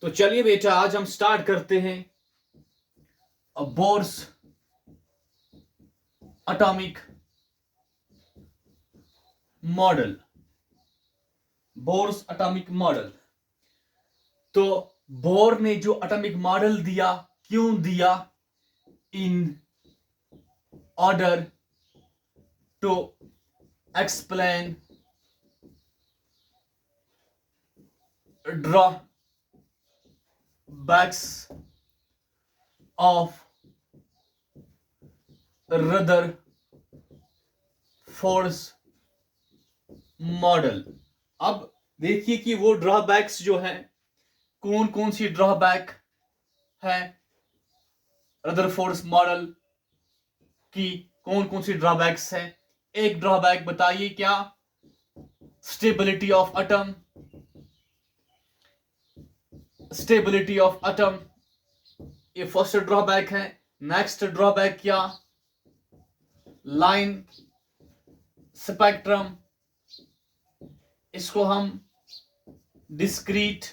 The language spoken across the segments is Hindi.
तो चलिए बेटा, आज हम स्टार्ट करते हैं Bohr's atomic model. Bohr's atomic model. तो बोर ने जो एटॉमिक मॉडल दिया, क्यों दिया? In order to explain drawbacks of Rutherford model. अब देखिए कि वो ड्रॉबैक्स जो है, कौन कौन सी ड्रॉबैक है रदरफोर्ड मॉडल की, कौन कौन सी ड्रॉबैक्स है। एक ड्रॉबैक बताइए, क्या? Stability of atom. Stability of atom, ये फर्स्ट ड्रॉबैक है। नेक्स्ट ड्रॉबैक क्या? लाइन स्पेक्ट्रम, इसको हम डिस्क्रीट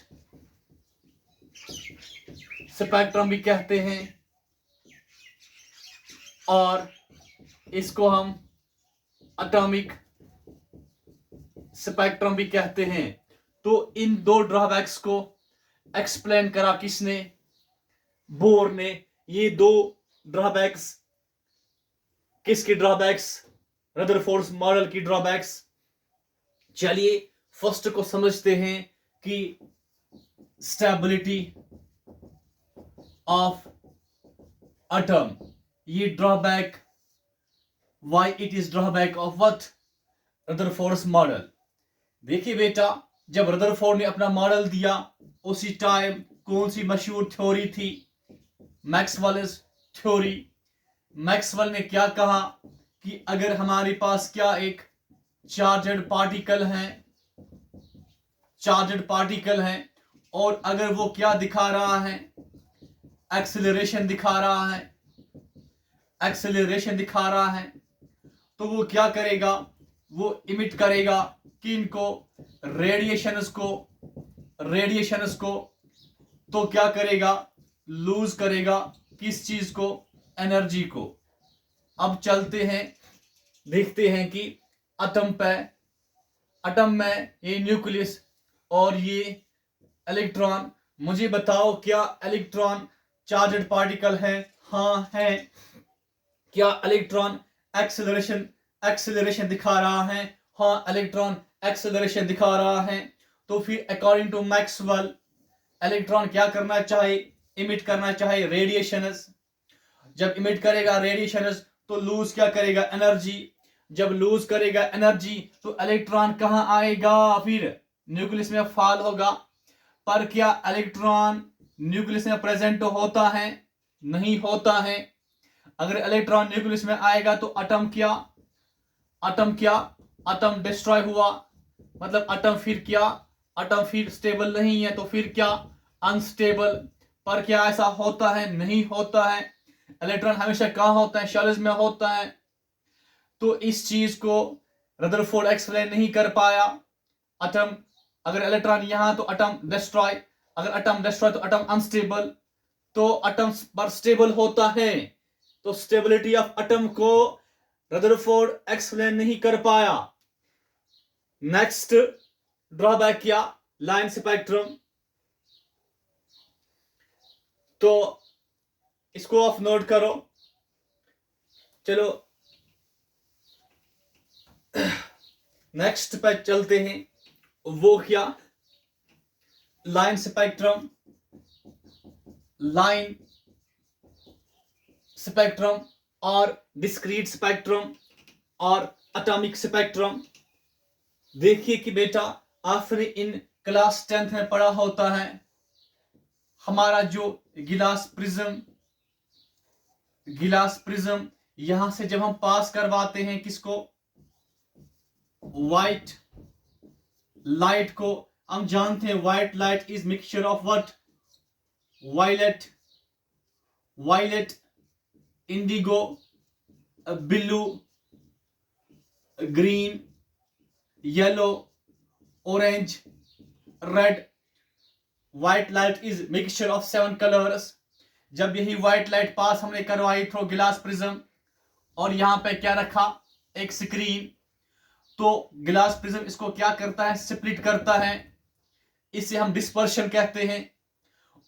स्पेक्ट्रम भी कहते हैं, और इसको हम एटॉमिक स्पेक्ट्रम भी कहते हैं। तो इन दो ड्रॉबैक्स को एक्सप्लेन करा किसने? बोर ने। ये दो ड्रॉबैक्स किसकी ड्रॉबैक्स? रदरफोर्ड मॉडल की ड्रॉबैक्स। चलिए फर्स्ट को समझते हैं कि स्टेबिलिटी ऑफ एटम, ये drawback, why it is drawback of what? Rutherford model. देखिए बेटा, जब रदरफोर्ड ने अपना मॉडल दिया, उसी टाइम कौन सी मशहूर थ्योरी थी? Maxwell's theory. मैक्सवेल ने क्या कहा कि अगर हमारे पास क्या एक चार्जड पार्टिकल हैं, और अगर वो क्या दिखा रहा है? एक्सेलरेशन दिखा रहा है, तो वो क्या करेगा? वो इमिट करेगा किनको? रेडिएशंस को। तो क्या करेगा? लूज करेगा किस चीज को? एनर्जी को। अब चलते हैं, देखते हैं कि एटम में ये न्यूक्लियस और ये इलेक्ट्रॉन। मुझे बताओ, क्या इलेक्ट्रॉन चार्जड पार्टिकल है? हाँ है। क्या इलेक्ट्रॉन एक्सेलरेशन दिखा रहा है? हाँ, इलेक्ट्रॉन एक्सेलरेशन दिखा रहा है। तो फिर अकॉर्डिंग टू मैक्सवेल, इलेक्ट्रॉन क्या करना चाहे? इमिट करना चाहे रेडिएशंस। जब इमिट करेगा रेडिएशंस, तो लूज क्या करेगा? एनर्जी। जब लूज करेगा एनर्जी, तो इलेक्ट्रॉन कहां आएगा? फिर न्यूक्लियस में फॉल होगा। पर क्या इलेक्ट्रॉन न्यूक्लियस में प्रेजेंट होता है? नहीं होता है। अगर इलेक्ट्रॉन न्यूक्लियस में आएगा तो एटम डिस्ट्रॉय हुआ। मतलब एटम फिर स्टेबल नहीं है, तो फिर क्या? अनस्टेबल। पर क्या ऐसा होता है? नहीं होता है। इलेक्ट्रॉन हमेशा कहां होता है? शेल्स में होता है। तो इस चीज को रदरफोर्ड एक्सप्लेन नहीं कर पाया। एटम, अगर इलेक्ट्रॉन यहां तो एटम डिस्ट्रॉय, अगर एटम डिस्ट्रॉय तो एटम अनस्टेबल। तो एटम पर स्टेबल होता है, तो स्टेबिलिटी ऑफ एटम को रदरफोर्ड एक्सप्लेन नहीं कर पाया। नेक्स्ट ड्रॉबैक क्या? Line spectrum. तो इसको ऑफ नोट करो। चलो नेक्स्ट पे चलते हैं। वो क्या? लाइन स्पेक्ट्रम और डिस्क्रीट स्पेक्ट्रम और एटॉमिक स्पेक्ट्रम। देखिए कि बेटा, आपने इन क्लास 10th में पढ़ा होता है, हमारा जो गिलास प्रिज्म, यहां से जब हम पास करवाते हैं किसको? व्हाइट लाइट को। हम जानते हैं white light is mixture of what? Violet, indigo, blue, green, yellow, orange, red. White light is mixture of 7 colours. जब यही व्हाइट लाइट पास हमने करवाई थ्रू गिलास प्रिज्म और यहां पे क्या रखा, एक स्क्रीन, तो गिलास प्रिज्म इसको क्या करता है, स्प्लिट करता है, इसे हम डिस्पर्शन कहते हैं।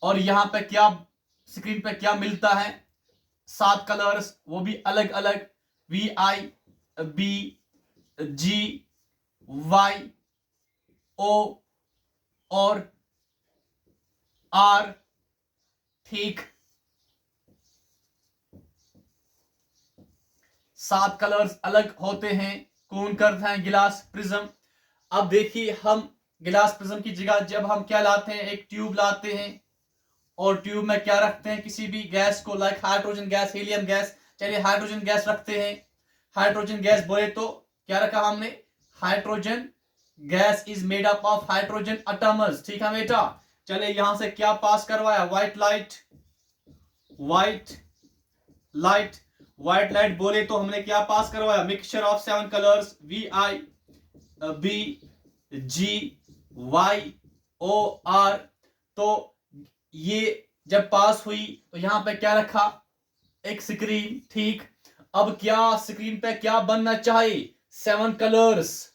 और यहां पे क्या, स्क्रीन पे क्या मिलता है, 7 कलर्स, वो भी अलग अलग, VI, B, G, Y, O और R। ठीक, 7 कलर्स अलग होते हैं, कौन करता है, गिलास प्रिज्म। अब देखिए, हम गिलास प्रिज्म की जगह जब हम क्या लाते हैं, एक ट्यूब लाते हैं और ट्यूब में क्या रखते हैं, किसी भी गैस को, like hydrogen gas, helium gas, चलिए हाइड्रोजन गैस रखते हैं। हाइड्रोजन गैस बोले तो क्या रखा हमने, hydrogen gas is made up of hydrogen atoms. ठीक है बेटा, चले यहां से क्या पास करवाया, white light. White light, white light बोले तो हमने क्या पास करवाया, mixture of 7 colours, VI, B, G, Y, O, R। तो ये जब पास हुई तो यहां पे क्या रखा, एक स्क्रीन। ठीक, अब क्या स्क्रीन पे क्या बनना चाहिए, 7 कलर्स,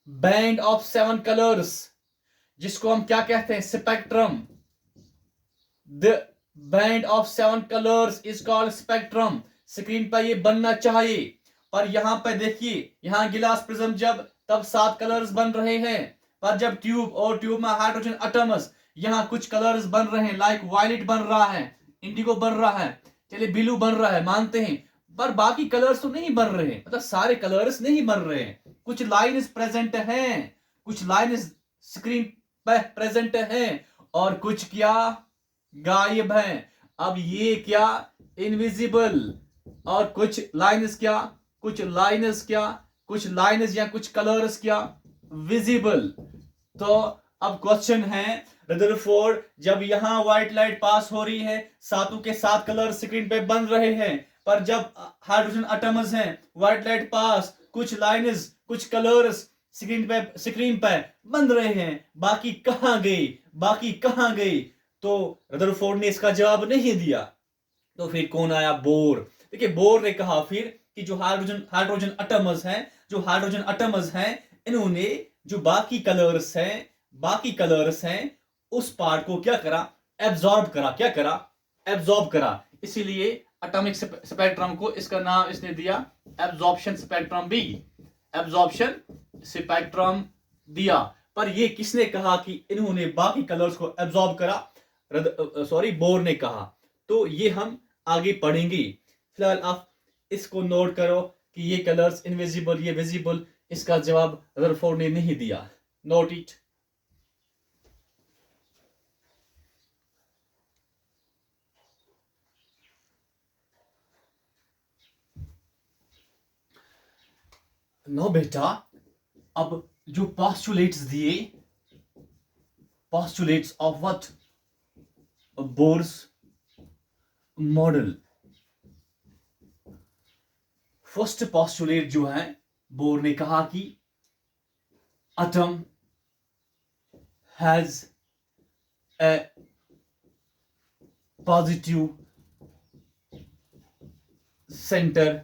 बैंड ऑफ 7 कलर्स, जिसको हम क्या कहते हैं, spectrum. The band of 7 colours is called spectrum. Screen पर ये बनना चाहिए, पर यहां पे देखिए, यहां गिलास प्रिज्म जब तब 7 कलर्स बन रहे हैं, पर जब ट्यूब और ट्यूब में हाइड्रोजन एटम्स, यहां कुछ कलर्स बन रहे हैं, लाइक वायलेट बन रहा है, इंडिगो बन रहा है, चलिए ब्लू बन रहा है, मानते हैं, पर बाकी कलर्स तो नहीं बन रहे हैं, मतलब सारे कलर्स नहीं बन रहे हैं। कुछ लाइन्स प्रेजेंट हैं, कुछ लाइन्स स्क्रीन पर प्रेजेंट हैं और कुछ क्या, गायब हैं। अब ये क्या, इनविजिबल, और कुछ लाइन्स क्या, कुछ लाइन्स क्या, कुछ लाइन्स या कुछ कलर्स क्या, विजिबल। तो अब क्वेश्चन है, रदरफोर्ड, जब यहां व्हाइट लाइट पास हो रही है, सातों के 7 कलर स्क्रीन पे बन रहे हैं, पर जब हाइड्रोजन एटम्स हैं, व्हाइट लाइट पास, कुछ लाइन्स, कुछ कलर्स स्क्रीन पे बन रहे हैं, बाकी कहां गए, बाकी कहां गए। तो रदरफोर्ड ने इसका जवाब नहीं दिया, तो फिर कौन आया, बोर। देखिए, बोर ने कहा फिर कि जो हाइड्रोजन हाइड्रोजन एटम्स हैं, जो हाइड्रोजन एटम्स हैं, इन्होंने जो बाकी कलर्स हैं उस पार्ट को क्या करा, एब्जॉर्ब करा। क्या करा, एब्जॉर्ब करा। इसीलिए एटॉमिक स्पेक्ट्रम को इसका नाम इसने दिया एब्जॉर्प्शन स्पेक्ट्रम भी, एब्जॉर्प्शन स्पेक्ट्रम दिया। पर ये किसने कहा कि इन्होंने बाकी कलर्स को एब्जॉर्ब करा, बोर ने कहा। तो ये हम आगे पढ़ेंगे, फिलहाल आप इसको नोट करो कि ये कलर्स इनविजिबल, ये विजिबल, इसका जवाब रदरफोर्ड ने नहीं दिया। Note it. नो बेटा, अब जो पोस्टुलेट्स दिए, postulates of what, Bohr's model. First postulate जो है, बोर ने कहा कि atom has a positive centre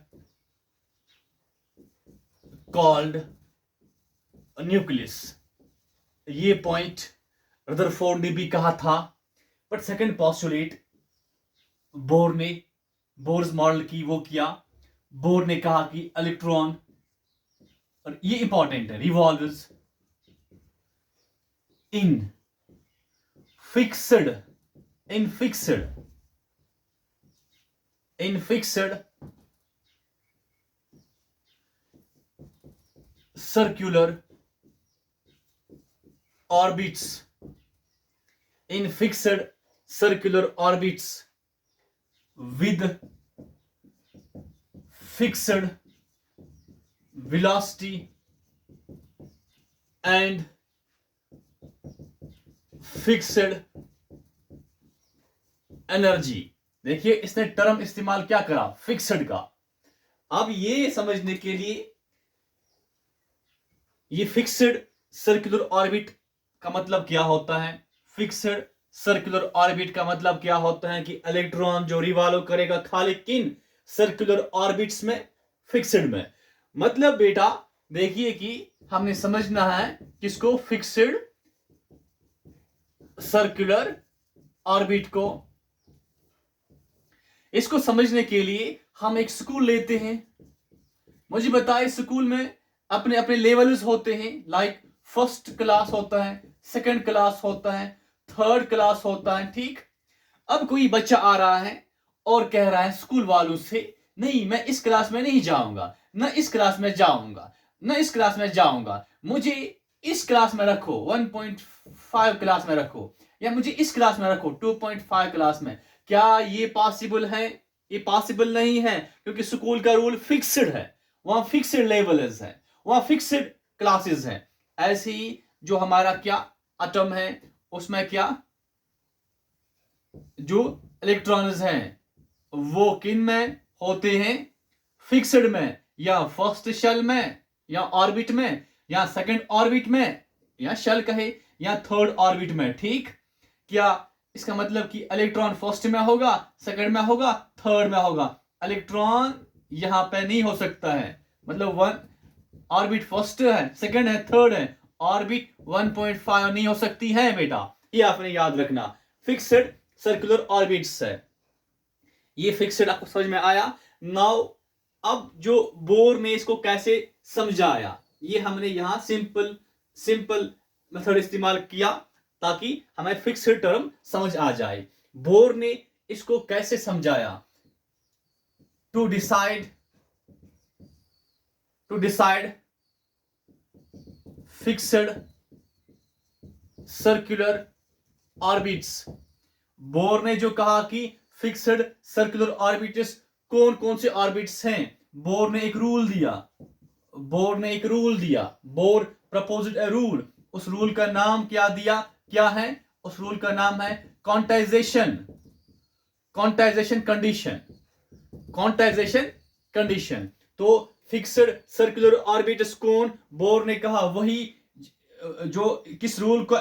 called nucleus. ये पॉइंट रदरफोर्ड ने भी कहा था, but second postulate Bohr's model की वो किया, बोर ने कहा कि इलेक्ट्रॉन, और ये इंपॉर्टेंट है, revolves in fixed circular orbits, in fixed circular orbits with fixed velocity and fixed energy। देखिए, इसने टर्म इस्तेमाल क्या करा, फिक्स्ड का। अब ये समझने के लिए, ये फिक्स्ड सर्कुलर ऑर्बिट का मतलब क्या होता है, फिक्स्ड सर्कुलर ऑर्बिट का मतलब क्या होता है कि इलेक्ट्रॉन जो रिवॉल्व करेगा खाली किन सर्कुलर ऑर्बिट्स में, फिक्स्ड में। मतलब बेटा देखिए कि हमने समझना है किसको, फिक्स्ड सर्कुलर ऑर्बिट को। इसको समझने के लिए हम एक स्कूल लेते हैं। मुझे बताए स्कूल में अपने अपने लेवल्स होते हैं, लाइक फर्स्ट क्लास होता है, सेकंड क्लास होता है, थर्ड क्लास होता है, ठीक। अब कोई बच्चा आ रहा है और कह रहा है स्कूल वालों से, नहीं मैं इस क्लास में नहीं जाऊंगा, न इस क्लास में जाऊंगा, न इस क्लास में जाऊंगा, मुझे इस क्लास में रखो, 1.5 क्लास में रखो, या मुझे इस क्लास में रखो 2.5 क्लास में। क्या ये पॉसिबल है? ये पॉसिबल नहीं है, क्योंकि स्कूल का रूल फिक्स्ड है, वहां फिक्स्ड लेवल्स है, वहां फिक्स्ड क्लासेस हैं। ऐसे ही जो हमारा क्या एटम है, उसमें क्या जो इलेक्ट्रॉन्स हैं वो किन में होते हैं, फिक्स्ड में, या फर्स्ट शेल में, या ऑर्बिट में, या सेकंड ऑर्बिट में, या शेल कहे, या थर्ड ऑर्बिट में, ठीक। क्या इसका मतलब कि इलेक्ट्रॉन फर्स्ट में होगा, सेकंड में होगा, थर्ड में होगा? इलेक्ट्रॉन यहां पे नहीं हो सकता है, मतलब वन ऑर्बिट फर्स्ट है, सेकंड है, थर्ड है, ऑर्बिट 1.5 नहीं हो सकती है बेटा, ये आपने याद रखना। फिक्स्ड सर्कुलर ऑर्बिट्स है, ये फिक्स्ड आपको समझ में आया। नाउ अब जो बोर ने इसको कैसे समझाया, ये हमने यहां सिंपल मेथड इस्तेमाल किया ताकि हमें फिक्स्ड टर्म समझ आ जाए। बोर ने इसको कैसे समझाया? To decide fixed circular orbits. Bohr ने जो कहा कि फिक्स्ड सर्कुलर ऑर्बिट्स कौन कौन से ऑर्बिट्स हैं, बोर ने एक रूल दिया, बोर प्रपोज्ड ए रूल। उस रूल का नाम क्या दिया, क्या है? उस रूल का नाम है क्वांटाइजेशन कंडीशन। तो फिक्स्ड सर्कुलर ऑर्बिट्स कौन? बोर ने कहा वही जो किस रूल को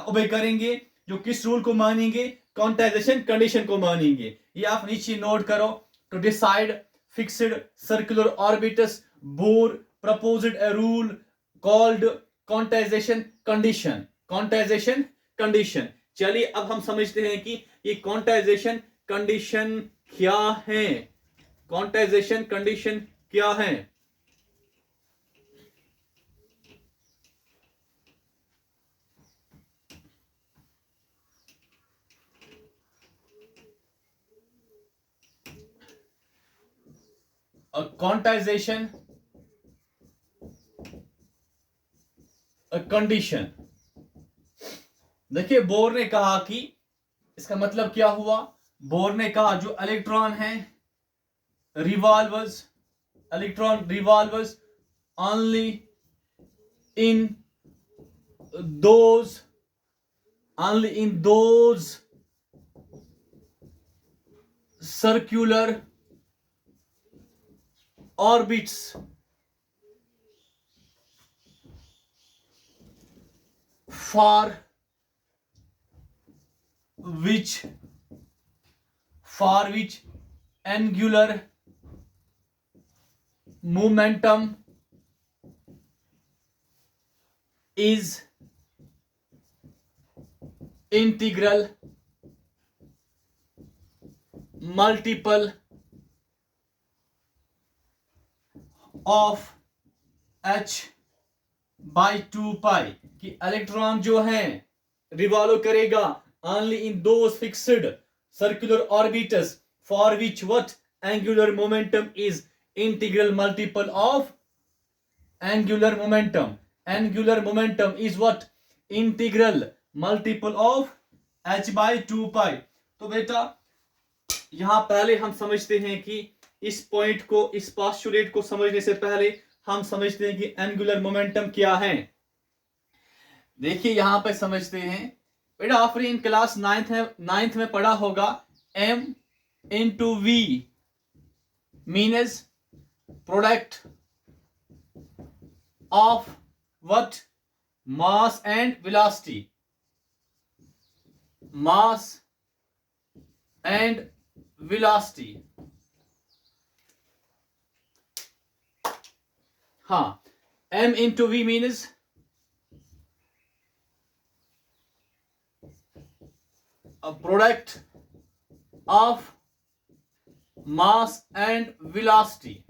ओबे करेंगे, जो किस रूल को मानेंगे, क्वांटाइजेशन कंडीशन को मानेंगे। ये आप नीचे नोट करो। To decide fixed circular orbits, Bohr proposed a rule called quantisation condition. चलिए अब हम समझते हैं कि ये क्वांटाइजेशन कंडीशन क्या है। क्वांटाइजेशन कंडीशन क्या है? क्वांटाइजेशन कंडीशन, देखिए बोर ने कहा कि इसका मतलब क्या हुआ। बोर ने कहा जो इलेक्ट्रॉन है electron revolvers only in those circular orbits for which angular momentum is integral multiple of h/2 पाई कि इलेक्ट्रॉन जो है रिवॉल्व करेगा only in those fixed circular orbits for which what angular momentum is integral multiple of angular momentum is what integral multiple of h/2 पाई। तो बेटा यहां पहले हम समझते हैं कि इस पॉइंट को, इस पोस्टुलेट को समझने से पहले हम समझते हैं कि एंगुलर मोमेंटम क्या है। देखिए यहां पे समझते हैं बेटा, आपने इन क्लास नाइन्थ में पढ़ा होगा m into v means product of what, mass and velocity. mass and velocity. हाँ, m into v means a product of mass and velocity.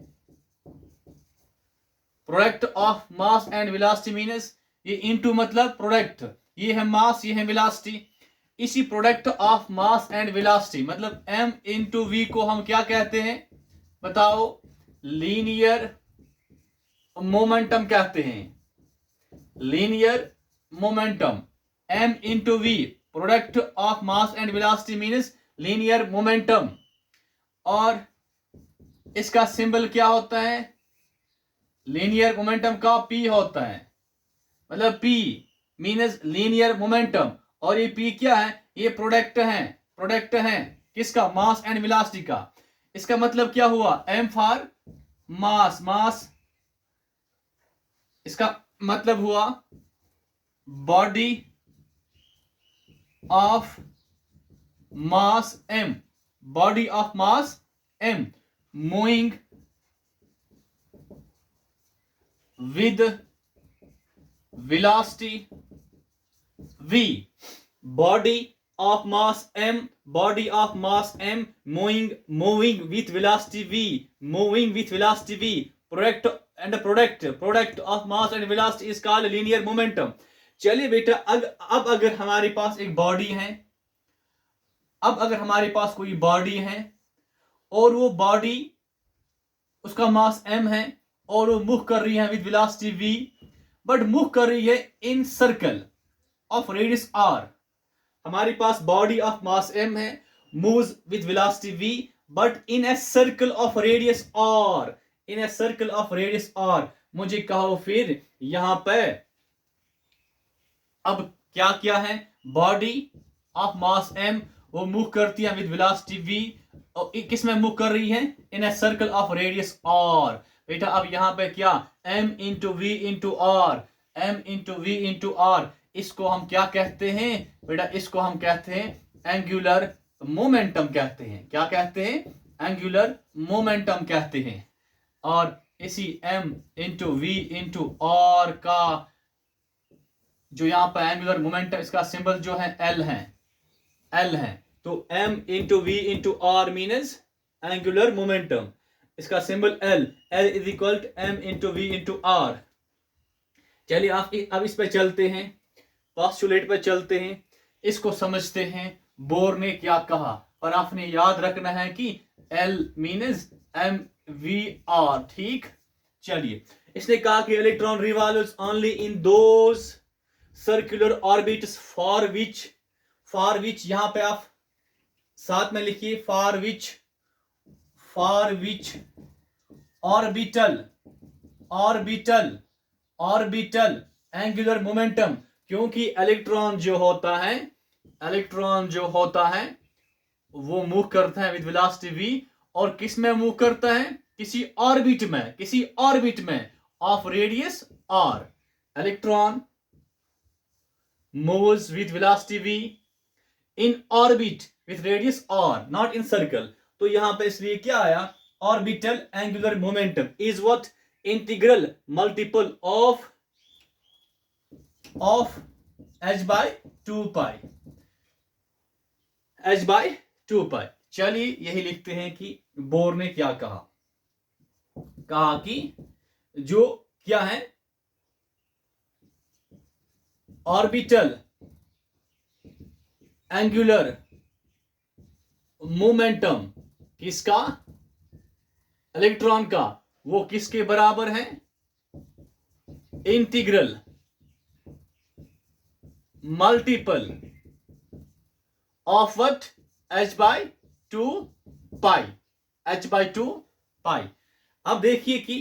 Product of mass and velocity means ये इनटू मतलब प्रोडक्ट, ये है मास ये है वेलोसिटी, इसी product of mass and velocity मतलब m इंटू वी को हम क्या कहते हैं बताओ? लीनियर मोमेंटम कहते हैं। Linear momentum m into V product of mass and velocity means linear momentum. और इसका सिंबल क्या होता है? लीनियर मोमेंटम का p होता है, मतलब p मीन्स लीनियर मोमेंटम। और ये p क्या है? ये प्रोडक्ट है किसका? मास एंड वेलोसिटी का। इसका मतलब क्या हुआ? m फॉर मास, इसका मतलब हुआ body of mass m, body of mass m moving with velocity v, body of mass m, body of mass m moving with velocity v, moving with velocity v, product of mass and velocity is called linear momentum. चलिए बेटा, अब अगर हमारे पास एक बॉडी है, अब अगर हमारे पास कोई बॉडी है और वो बॉडी उसका मास m है और वो मूव कर रही है with velocity v, but move कर रही है इन सर्कल ऑफ रेडियस r। हमारे पास बॉडी ऑफ मास m है, moves with velocity v, but in a circle of radius r, in a circle of radius r। मुझे कहो फिर यहां पे अब क्या क्या है? बॉडी ऑफ मास m वो मूव करती है विद वेलोसिटी v, और किस में मूव कर रही है? In a circle of radius r। बेटा अब यहां पे क्या? m into we into r, m into we into r, इसको हम क्या कहते हैं बेटा? इसको हम कहते हैं एंगुलर मोमेंटम कहते हैं। क्या कहते हैं? एंगुलर मोमेंटम कहते हैं। और इसी m into we into R का जो यहाँ पे एंगुलर मोमेंटम, इसका सिंबल जो है L है। तो m into we into r means angular momentum, इसका symbol L is equal to m into we into r. चलिए आप अब इस पे चलते हैं, पोस्टुलेट पे चलते हैं, इसको समझते हैं बोर ने क्या कहा। और आपने याद रखना है कि L means m v r, ठीक। चलिए, इसने कहा कि electron revolves only in those circular orbits for which यहां पे आप साथ में लिखिए, for which orbital angular momentum. क्योंकि इलेक्ट्रॉन जो होता है वो मूव करता है विद वेलोसिटी v, और किस में मूव करता है? किसी ऑर्बिट में of radius r। Electron moves with velocity v in orbit with radius r, not in circle. तो यहां पे इसलिए क्या आया? Orbital angular momentum is what? Integral multiple of h by 2 pi, h by 2 pi। चलिए यही लिखते हैं कि बोर ने क्या कहा कि जो क्या है ऑर्बिटल एंगुलर मोमेंटम किसका? इलेक्ट्रॉन का, वो किसके बराबर है? Integral multiple of what? h by 2 pi, h by 2 pi। अब देखिए कि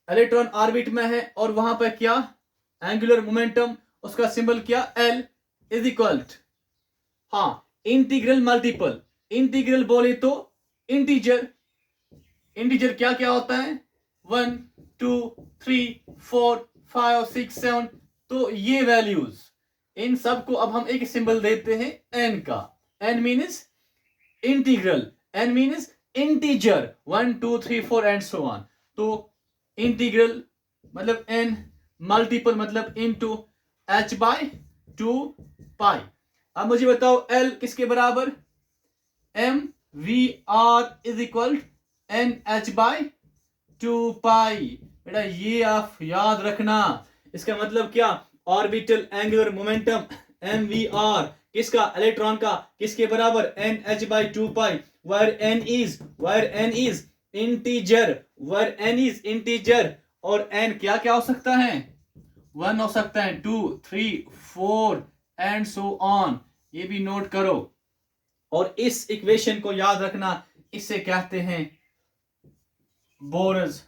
इलेक्ट्रॉन ऑर्बिट में है और वहां पर क्या? एंगुलर मोमेंटम, उसका सिंबल क्या? L इज इक्वल, हाँ, इंटीग्रल मल्टीपल। इंटीग्रल बोले तो इंटीजर क्या क्या होता है? 1 2 3 4 5 6 7। तो ये वैल्यूज इन सब को अब हम एक सिंबल देते हैं n का। n means integral, n means integer, 1 2 3 4 and so on. तो इंटीग्रल मतलब n, मल्टीपल मतलब इनटू h बाय 2 पाई। अब मुझे बताओ l किसके बराबर? m v r is equal n h by 2 pi. बेटा ये आप याद रखना। इसका मतलब क्या? Orbital angular momentum M V R किसका? इलेक्ट्रॉन का। किसके बराबर? N H by 2 pi. Where N is integer, where N is integer. और एन क्या क्या हो सकता है? 1 हो सकता है, 2 3 4 एंड सो ऑन। ये भी नोट करो। और इस इक्वेशन को याद रखना, इसे कहते हैं बोर्स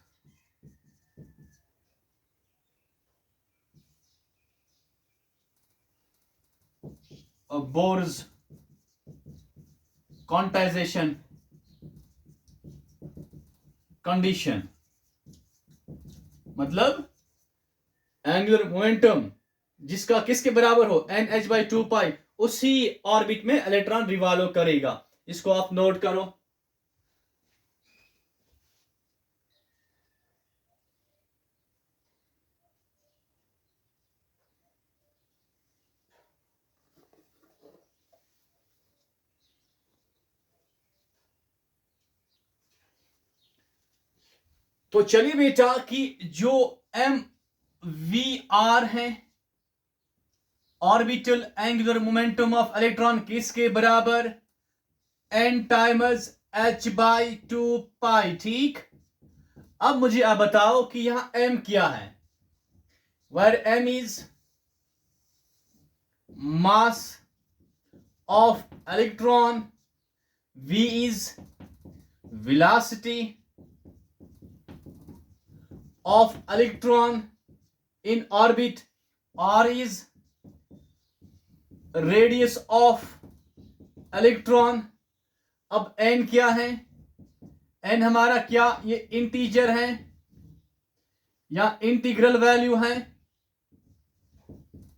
बोर्स क्वांटाइजेशन कंडीशन। मतलब एंगुलर मोमेंटम जिसका किसके बराबर हो? एन एच बाई 2 पाई, उसी ऑर्बिट में इलेक्ट्रॉन रिवॉल्व करेगा। इसको आप नोट करो। तो चलिए बेटा कि जो एम वी आर है, orbital angular momentum of electron किसके बराबर? n टाइम्स h बाई 2 पाई। ठीक। अब मुझे आप बताओ कि यहां m क्या है? Where m is mass of electron, v is velocity of electron in orbit, r is radius of electron। अब n क्या है? n हमारा क्या ये इंटीजर है या इंटीग्रल वैल्यू है?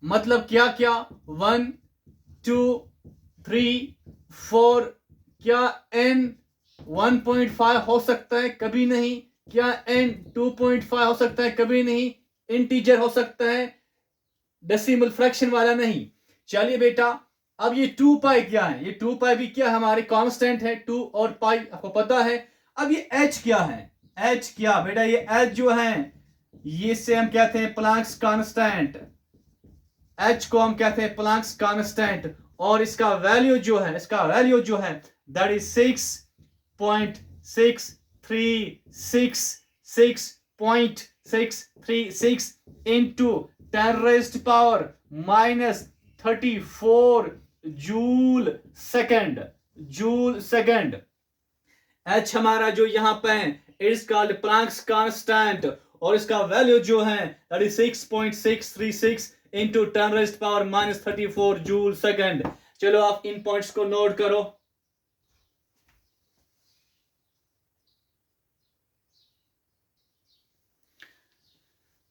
मतलब क्या क्या? 1 2 3 4। क्या n 1.5 हो सकता है? कभी नहीं। क्या n 2.5 हो सकता है? कभी नहीं। इंटीजर हो सकता है, डेसिमल फ्रैक्शन वाला नहीं। चलिए बेटा, अब ये 2 पाई क्या है? ये 2 पाई भी क्या हमारे कांस्टेंट है, 2 और पाई आपको पता है। अब ये h क्या है? h क्या बेटा? ये h जो है ये से हम कहते हैं प्लैंक्स कांस्टेंट। h को हम कहते हैं प्लैंक्स कांस्टेंट। और इसका वैल्यू जो है, that is 6.636 into 10 raised to power minus 34 joule second. h हमारा जो यहां पे है इट्स कॉल्ड प्लैंक्स कांस्टेंट, और इसका वैल्यू जो है that is 6.636 into 10 raised to power minus 34 joule second. चलो आप इन पॉइंट्स को नोट करो।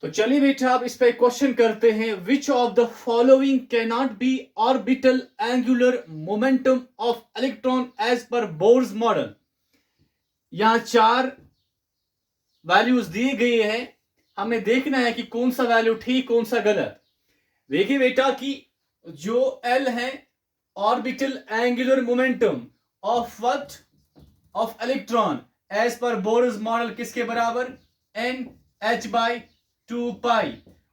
तो चलिए बेटा आप इस पे क्वेश्चन करते हैं। Which of the following can not be orbital angular momentum of electron as per Bohr's model. यहां 4 वैल्यूज दिए गए हैं, हमें देखना है कि कौन सा वैल्यू ठीक कौन सा गलत। देखिए बेटा कि जो L है orbital angular momentum of what? Of electron as per Bohr's model किसके बराबर? n h by 2 pi.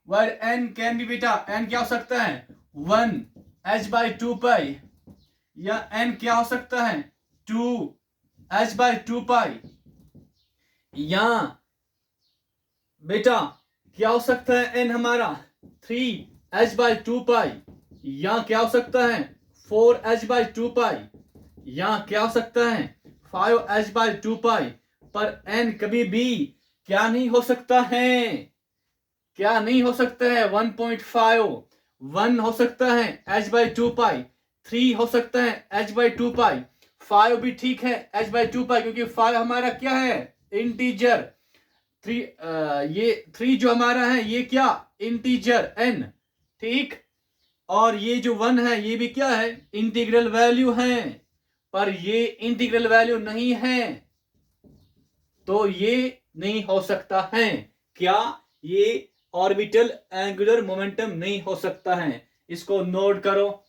Where n can be बेटा, n क्या हो सकता है? 1 h बाई 2 पाई, या n क्या हो सकता है? 2 h बाई 2 पाई, या बेटा क्या हो सकता है n हमारा? 3 h बाई 2 पाई, या क्या हो सकता है? 4 h बाई 2 पाई, या क्या हो सकता है? 5 h बाई 2 पाई। पर n कभी भी क्या नहीं हो सकता है? क्या नहीं हो सकता है? 1.5 1 हो सकता है h बाई 2 पाई, 3 हो सकता है h बाई 2 पाई, 5 भी ठीक है h बाई 2 पाई, क्योंकि 5 हमारा क्या है? इंटीजर। 3 ये 3 जो हमारा है ये क्या? Integer n। ठीक। और ये जो 1 है ये भी क्या है, इंटीग्रल वैल्यू है, पर ये इंटीग्रल वैल्यू नहीं है, तो ये नहीं हो सकता है। क्या? ये ऑर्बिटल एंगुलर मोमेंटम नहीं हो सकता है। इसको नोट करो।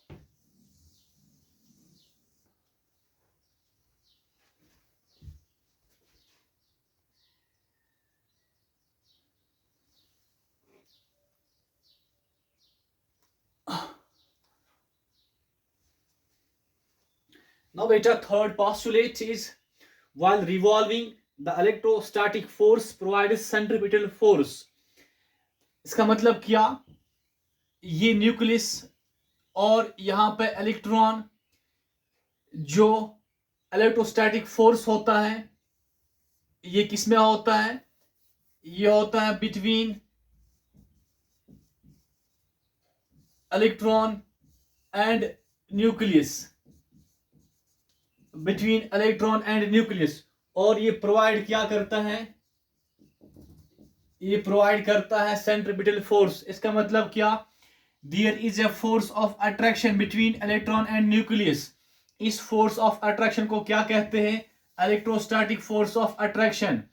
Now beta, third postulate is while revolving the electrostatic force provides centripetal force। इसका मतलब क्या, ये न्यूक्लियस और यहां पे इलेक्ट्रॉन, जो इलेक्ट्रोस्टैटिक फोर्स होता है ये किसमें होता है, ये होता है between electron and nucleus, between electron and nucleus. और ये प्रोवाइड क्या करता है, ये प्रोवाइड करता है सेंट्रीपिटल फोर्स। इसका मतलब क्या, there is a force of attraction between electron and nucleus. इस फोर्स ऑफ अट्रैक्शन को क्या कहते हैं, इलेक्ट्रोस्टैटिक फोर्स ऑफ अट्रैक्शन।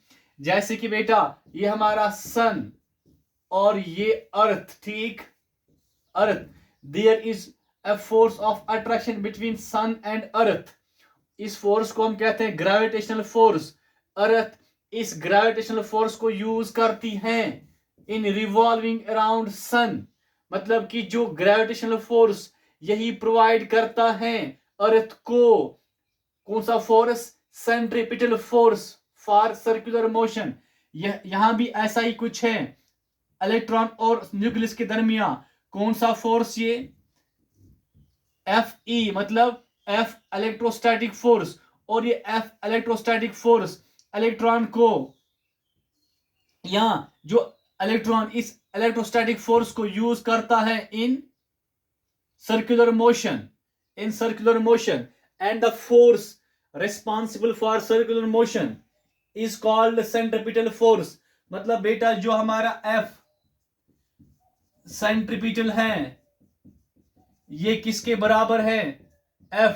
जैसे कि बेटा ये हमारा सन और ये अर्थ, ठीक, earth, there is a force of attraction between sun and earth. इस फोर्स को हम कहते हैं ग्रेविटेशनल फोर्स। अर्थ इस ग्रेविटेशनल फोर्स को यूज करती है इन रिवॉल्विंग अराउंड सन। मतलब कि जो ग्रेविटेशनल फोर्स यही प्रोवाइड करता है अर्थ को, कौन सा force, centripetal force for circular motion. यहां भी ऐसा ही कुछ है, इलेक्ट्रॉन और न्यूक्लियस के दरमियान कौन सा फोर्स, ये Fe, मतलब F इलेक्ट्रोस्टैटिक फोर्स। और ये F इलेक्ट्रोस्टैटिक फोर्स इलेक्ट्रॉन को, यहां जो इलेक्ट्रॉन इस इलेक्ट्रोस्टैटिक फोर्स को यूज करता है in circular motion, in circular motion, and the force responsible for circular motion is called centripetal force. मतलब बेटा जो हमारा F सेंट्रीपिटल है ये किसके बराबर है, F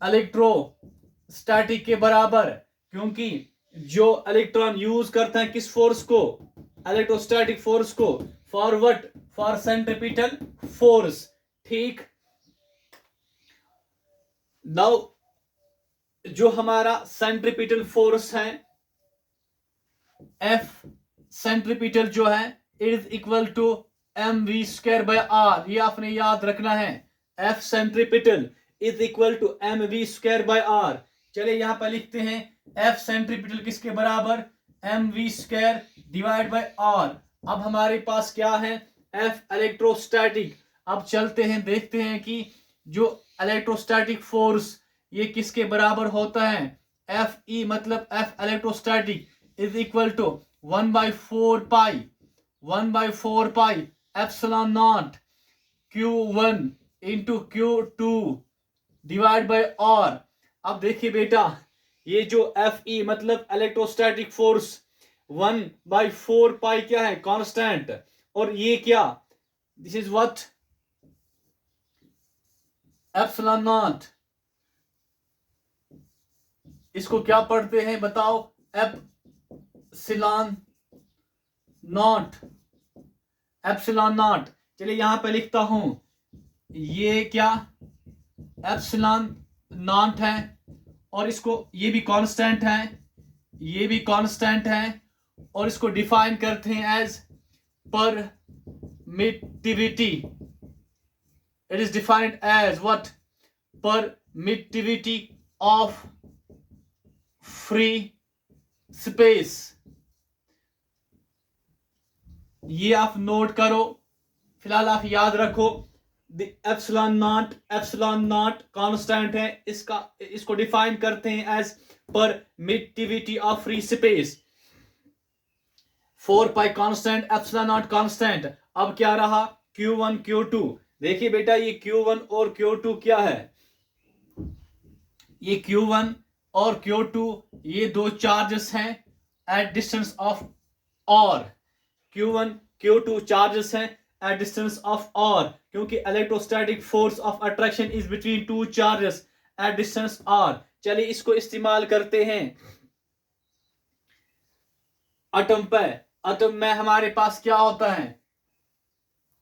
इलेक्ट्रोस्टैटिक के बराबर, क्योंकि जो इलेक्ट्रॉन यूज करता है किस फोर्स को, इलेक्ट्रोस्टैटिक फोर्स को, for what, for centripetal force, ठीक। नाउ जो हमारा सेंट्रीपिटल फोर्स है F सेंट्रीपिटल जो है it is equal to mv²/r। ये आपने याद रखना है, F centripetal is equal to mv²/r। चलिए यहां पर लिखते हैं F सेंट्रीपिटल किसके बराबर, mv²/r। अब हमारे पास क्या है, F इलेक्ट्रोस्टैटिक। अब चलते हैं देखते हैं कि जो इलेक्ट्रोस्टैटिक फोर्स ये किसके बराबर होता है, Fe मतलब F electrostatic is equal to 1/4 pi epsilon naught Q1 into Q2 divide by R। अब देखिए बेटा ये जो Fe मतलब इलेक्ट्रोस्टैटिक फोर्स 1/4 पाई क्या है, कांस्टेंट, और ये क्या, this is what, epsilon not. इसको क्या पढ़ते हैं बताओ, एप्सिलॉन नॉट, एप्सिलॉन नॉट। चलिए यहां पे लिखता हूं, ये क्या एप्सिलॉन नॉट है, और इसको ये भी कांस्टेंट है, ये भी कांस्टेंट है, और इसको डिफाइन करते हैं as permittivity. It is defined as what, permittivity of free space. ये आप नोट करो, फिलहाल आप याद रखो, एप्सिलॉन नॉट कांस्टेंट है, इसको डिफाइन करते हैं as permittivity of free space. 4 pi constant, epsilon naught constant. अब क्या रहा, Q1 Q2। देखिए बेटा ये Q1 और Q2 क्या है, ये Q1 और Q2 ये दो चार्जेस हैं at distance of R। Q1 Q2 charges हैं एट डिस्टेंस ऑफ r, क्योंकि electrostatic force of attraction is between two charges at distance r। चलिए इसको इस्तेमाल करते हैं एटम पे। एटम में हमारे पास क्या होता है,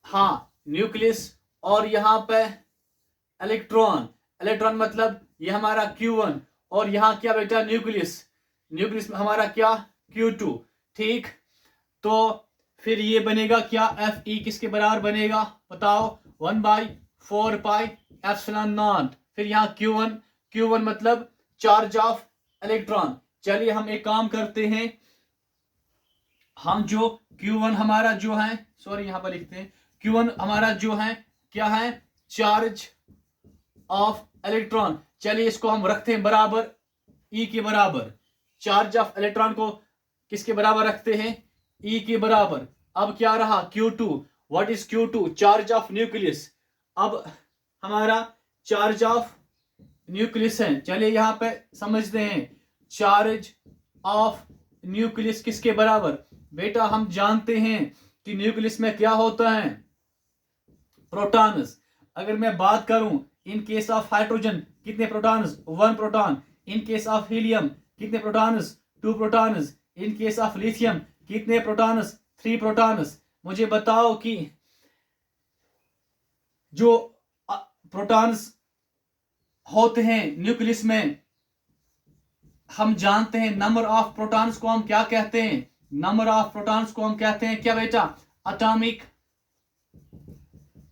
हाँ, न्यूक्लियस, और यहां पे इलेक्ट्रॉन। इलेक्ट्रॉन मतलब ये हमारा Q1, और यहां क्या बेटा, न्यूक्लियस। न्यूक्लियस में हमारा क्या, Q2। ठीक, तो फिर ये बनेगा क्या, Fe किसके बराबर बनेगा बताओ, 1/4πε0। फिर यहाँ Q1, Q1 मतलब चार्ज ऑफ इलेक्ट्रॉन। चलिए हम एक काम करते हैं, हम जो Q1 हमारा जो है, सॉरी यहां पर लिखते हैं, Q1 हमारा जो है क्या है, चार्ज ऑफ इलेक्ट्रॉन। चलिए इसको हम रखते हैं बराबर E के बराबर। चार्ज ऑफ इलेक्ट्रॉन को किसके बराबर रखते हैं, E के बराबर। अब क्या रहा, Q2। What is Q2, charge of nucleus. अब हमारा चार्ज ऑफ न्यूक्लियस है, चलिए यहां पे समझते हैं, चार्ज ऑफ न्यूक्लियस किसके बराबर। बेटा हम जानते हैं कि न्यूक्लियस में क्या होता है, प्रोटॉन्स। अगर मैं बात करूं इन केस ऑफ हाइड्रोजन कितने protons, 1 proton. In case of helium कितने protons, 2 protons. In case of lithium कितने प्रोटॉन्स, 3 प्रोटॉन्स। मुझे बताओ कि जो प्रोटॉन्स होते हैं न्यूक्लियस में, हम जानते हैं नंबर ऑफ प्रोटॉन्स को हम क्या कहते हैं, नंबर ऑफ प्रोटॉन्स को हम कहते हैं क्या बेटा, एटॉमिक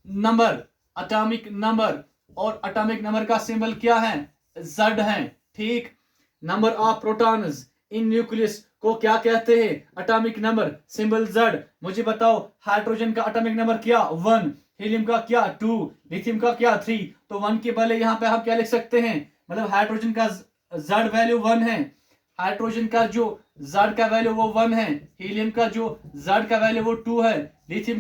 नंबर। एटॉमिक नंबर, और एटॉमिक नंबर का सिंबल क्या है, Z है। ठीक, number of protons in nucleus को क्या कहते हैं, एटॉमिक नंबर, सिंबल Z। मुझे बताओ हाइड्रोजन का एटॉमिक नंबर क्या, 1, हीलियम का क्या, 2, लिथियम का क्या, 3। तो 1 के पहले यहां पे हम क्या लिख सकते हैं, मतलब हाइड्रोजन का Z वैल्यू 1 है, हाइड्रोजन का जो Z का वैल्यू वो 1 है, हीलियम का जो Z का वैल्यू वो 2 है, लिथियम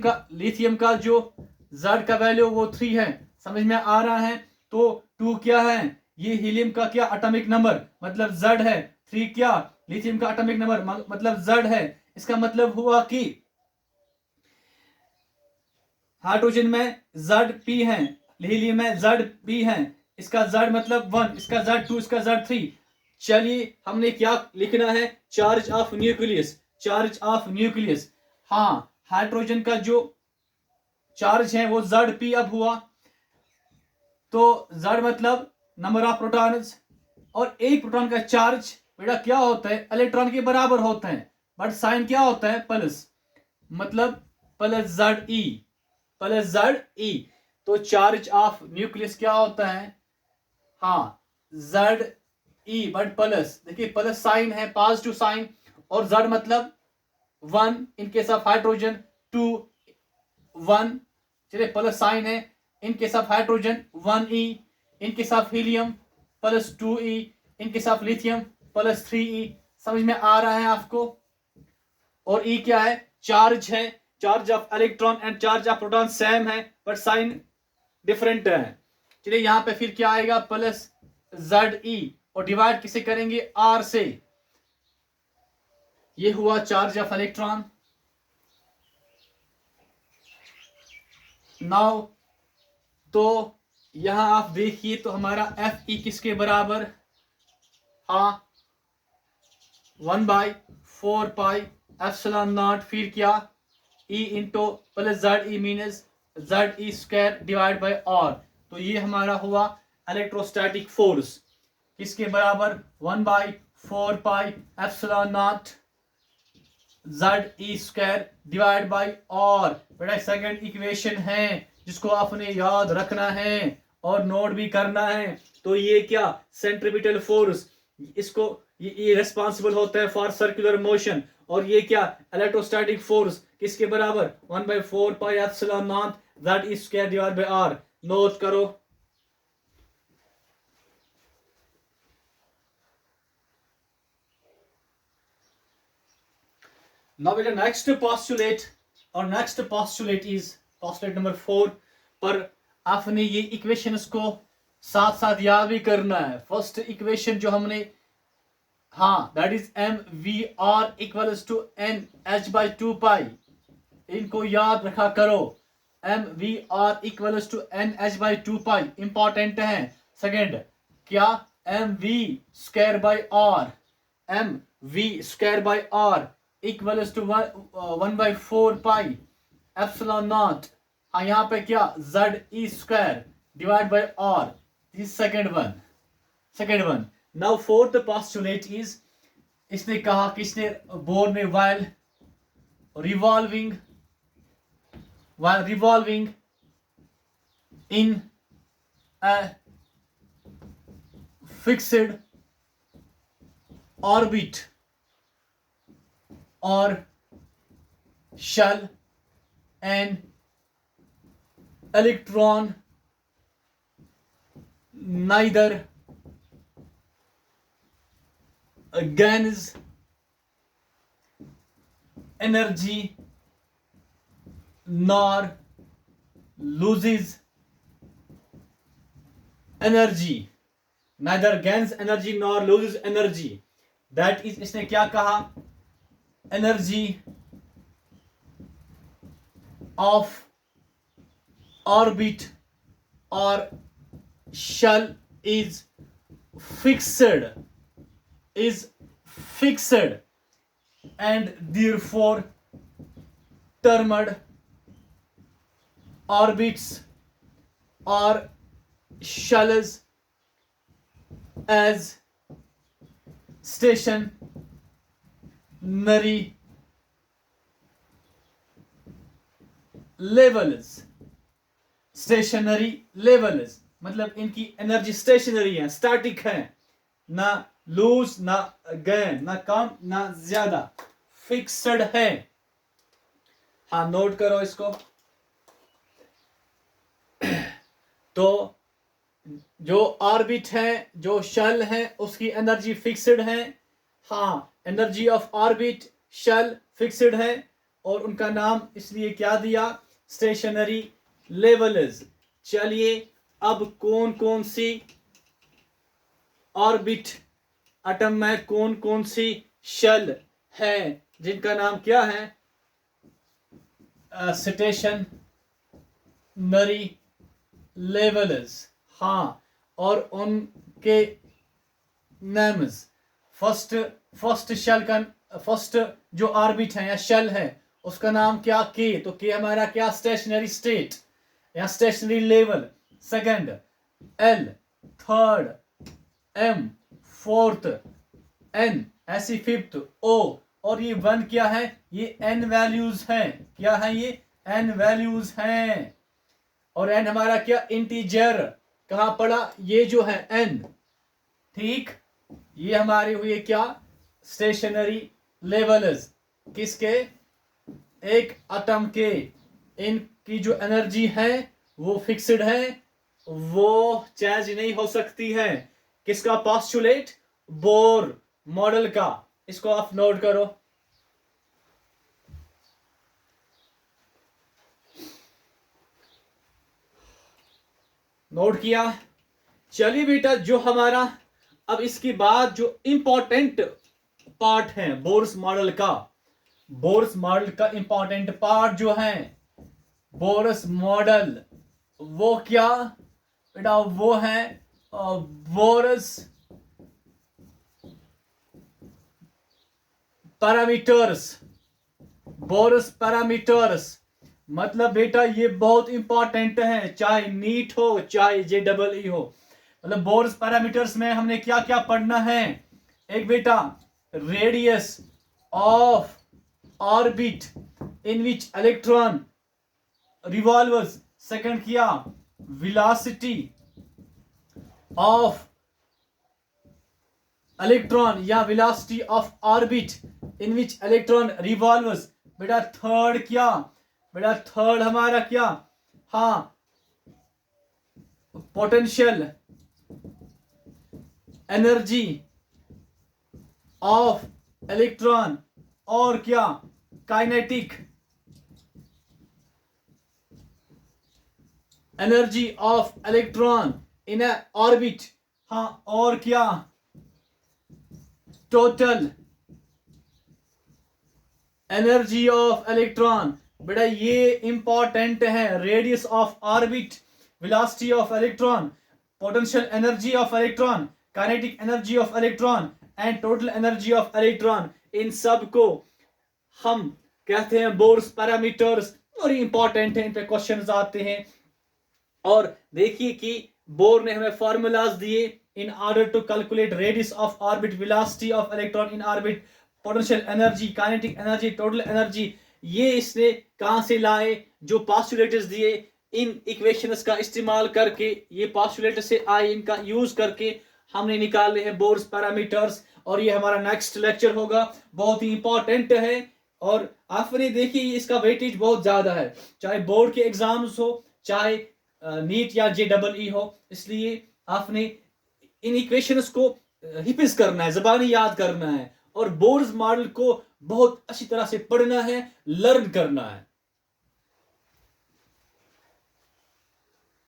का जो Z का वैल्यू वो 3 है। समझ में आ रहा है। तो 2 क्या है, ये हीलियम का क्या एटॉमिक नंबर मतलब Z है, 3 क्या, लिथियम का एटॉमिक नंबर मतलब Z है। इसका मतलब हुआ कि हाइड्रोजन में Zp है, हीलियम में Zp है। इसका Z मतलब 1, इसका Z 2, इसका Z 3। चलिए हमने क्या लिखना है, charge of nucleus, charge of nucleus. हाँ, हाइड्रोजन का जो चार्ज है वो Zp अब हुआ, तो Z मतलब नंबर ऑफ प्रोटॉन्स, और एक प्रोटॉन का चार्ज बेटा क्या होता है, इलेक्ट्रॉन के बराबर होता है, बट साइन क्या होता है, प्लस, मतलब प्लस Ze, प्लस Ze। तो चार्ज ऑफ न्यूक्लियस क्या होता है, हाँ, Ze बट प्लस, देखिए प्लस साइन है, पॉजिटिव साइन, और Z मतलब 1 इन केस ऑफ हाइड्रोजन, 2, 1, चलिए प्लस साइन है। इन case of hydrogen 1e, in case of helium plus 2e, in case of lithium plus 3e। समझ में आ रहा है आपको। और E क्या है, चार्ज है, charge of electron and charge of proton same है बट साइन डिफरेंट है। चलिए यहां पे फिर क्या आएगा, प्लस Ze, और डिवाइड किसे करेंगे, R से। ये हुआ चार्ज ऑफ इलेक्ट्रॉन। नाउ तो यहां आप देखिए तो हमारा Fe किसके बराबर, हाँ, 1/4πε0। फिर क्या, E into plus Ze मीनस Ze square divide by R। तो ये हमारा हुआ इलेक्ट्रोस्टैटिक फोर्स किसके बराबर, 1/4πε0 Ze square divide by R। बेटा सेकंड इक्वेशन है जिसको आपने याद रखना है और नोट भी करना है। तो ये क्या, सेंट्रीपिटल फोर्स, इसको ये रिस्पॉन्सिबल होता है फॉर सर्कुलर मोशन। और ये क्या, इलेक्ट्रोस्टैटिक फोर्स किसके बराबर, 1/4πε0 Ze square divide by R। Note करो। Now बेटा नेक्स्ट पोस्टुलेट, और next postulate is postulate number 4। पर आपने ये इक्वेशंस को साथ साथ याद भी करना है। फर्स्ट इक्वेशन जो हमने, हाँ, that is mvr equals to nh/2π, इनको याद रखा करो। M V R equals to N H by 2 pi important है। सेकेंड क्या, M V square by R, M V square by R equals to 1/4 pi epsilon naught. हाँ यहाँ पे क्या, Z E square divide by R, this second one. Now fourth postulate is, इसने कहा, किसने, बोर ने, while revolving in a fixed orbit or shell, an electron neither gains energy nor loses energy, neither gains energy nor loses energy, that is, इसने क्या कहा, energy of orbit or shell is fixed and therefore termed orbits or shells as stationary levels। मतलब इनकी एनर्जी स्टेशनरी है, स्टैटिक है, ना लूज ना गेन, ना कम ना ज्यादा, फिक्स्ड है। हाँ नोट करो इसको। तो जो ऑर्बिट है, जो शेल है, उसकी एनर्जी फिक्स्ड है। हाँ, energy of orbit shell fixed है और उनका नाम इसलिए क्या दिया, स्टेशनरी लेवल्स। चलिए अब कौन कौन सी ऑर्बिट एटम में कौन कौन सी शेल है जिनका नाम क्या है, स्टेशनरी लेवल्स। हाँ, और उनके नेम्स, फर्स्ट शेल का, फर्स्ट जो ऑर्बिट है या शेल है उसका नाम क्या, के, तो के हमारा क्या, स्टेशनरी स्टेट या stationary level. Second L, third M, fourth N, ऐसी फिफ्थ ओ, और ये वन क्या है, ये एन वैल्यूज हैं। क्या है ये, एन वैल्यूज हैं। और एन हमारा क्या, इंटीजर, कहां पड़ा, ये जो है एन, ठीक, ये हमारे हुए क्या, स्टेशनरी लेवल्स, किसके, एक एटम के। इनकी जो एनर्जी है वो फिक्स्ड है, वो चेंज नहीं हो सकती है। किसका पोस्टुलेट, बोर मॉडल का। इसको आप नोट करो। नोट किया। चलिए बेटा, जो हमारा अब इसके बाद जो इंपॉर्टेंट पार्ट है बोर्स मॉडल का, बोर्स मॉडल का इंपॉर्टेंट पार्ट जो है बोर्स मॉडल, वो क्या बेटा, वो है बोर्स पैरामीटर्स। बोर्स पैरामीटर्स मतलब बेटा ये बहुत इंपॉर्टेंट है, चाहे नीट हो चाहे JEE हो। मतलब बोर्स पैरामीटर्स में हमने क्या क्या पढ़ना है, एक बेटा radius of orbit in which electron revolvers, second किया वेलोसिटी ऑफ इलेक्ट्रॉन या velocity of orbit in which electron revolvers. बेटा थर्ड क्या, बेटा थर्ड हमारा क्या, हाँ पोटेंशियल एनर्जी ऑफ इलेक्ट्रॉन, और क्या, kinetic energy of electron in A orbit. हाँ, और क्या, टोटल एनर्जी ऑफ इलेक्ट्रॉन बेटा ये इंपॉर्टेंट है। Radius of orbit, velocity of electron, potential energy of electron, kinetic energy of electron and total energy of electron, इन सब को हम कहते हैं बोर्स पैरामीटर्स, और इंपॉर्टेंट है, इन पे क्वेश्चंस आते हैं। और देखिए कि बोर ने हमें फॉर्मूलाज दिए in order to calculate radius of orbit, velocity of electron in orbit, potential energy, kinetic energy, total energy. ये इसने कहां से लाए? जो पोस्टुलेट्स दिए, इन इक्वेशंस का इस्तेमाल करके, ये पोस्टुलेट से आए, इनका यूज करके हमने निकाले हैं बोर्स पैरामीटर्स। और ये हमारा नेक्स्ट लेक्चर होगा, बहुत ही इंपॉर्टेंट है। और आपने देखिए इसका वेटेज बहुत ज्यादा है, चाहे बोर्ड के एग्जाम्स हो, चाहे नीट या JEE हो, इसलिए आपने इन इक्वेशंस को हिफिज करना है, ज़बानी याद करना है, और बोर्स मॉडल को बहुत अच्छी तरह से पढ़ना है, लर्न करना है।